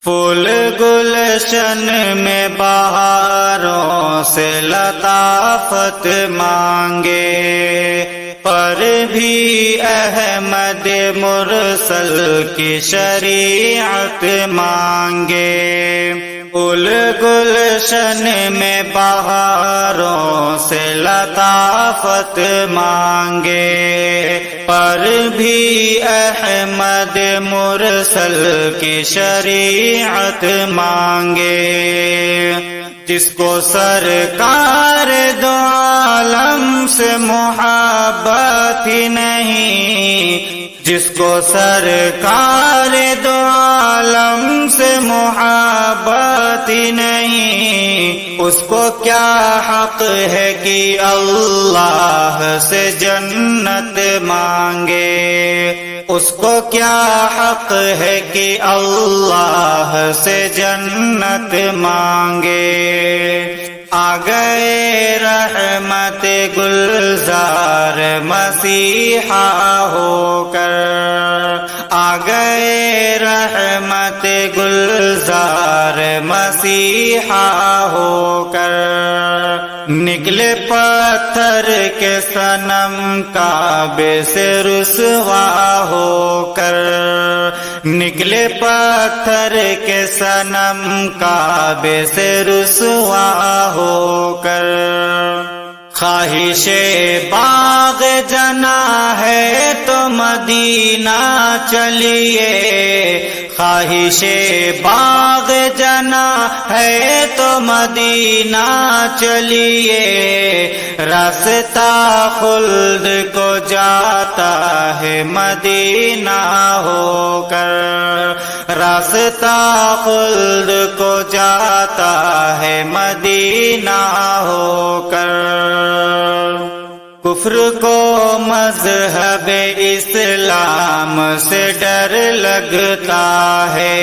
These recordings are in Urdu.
پھول گلشن میں بہاروں سے لطافت مانگے، پر بھی احمد مرسل کی شریعت مانگے۔ پھول گلشن میں بہاروں سے لطافت مانگے، پر بھی احمد مرسل کی شریعت مانگے۔ جس کو سرکار دو عالم سے محبت ہی نہیں، جس کو سرکار دو عالم سے محبت ہی نہیں، اس کو کیا حق ہے کہ اللہ سے جنت مانگے؟ اس کو کیا حق ہے کہ اللہ سے جنت مانگے؟ آ گئے رحمت گلزار مسیحا ہو کر، آ گئے رحمت گلزار مسیحا ہو کر، نکلے پتھر کے صنم کعبے سے رسوا ہو کر، نکلے پتھر کے صنم کعبے سے رسوا ہو کر۔ خواہش باغ جنا ہے تو مدینہ چلیے، خواہش باغ جنا ہے تو مدینہ چلیے، راستہ خلد کو جاتا ہے مدینہ ہو کر، راستہ خلد کو جاتا ہے مدینہ ہو کر۔ کفر کو مذہب اسلام سے ڈر لگتا ہے،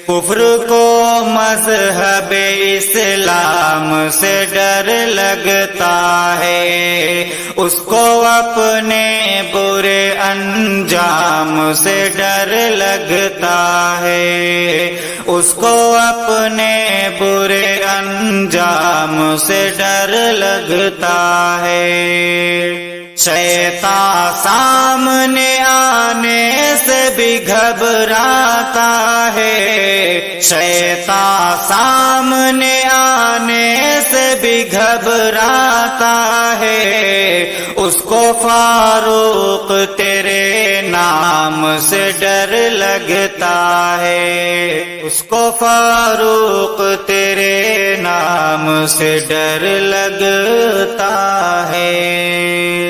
کفر کو مذہب اسلام سے ڈر لگتا ہے، اس کو اپنے برے انجام سے ڈر لگتا ہے، اس کو اپنے برے انجام سے ڈر لگتا ہے۔ شیطان سامنے آنے سے بھی گھبراتا ہے، شیطان سامنے آنے سے بھی گھبراتا ہے، اس کو فاروق تیرے نام سے ڈر لگتا ہے، اس کو فاروق تیرے نام سے ڈر لگتا ہے۔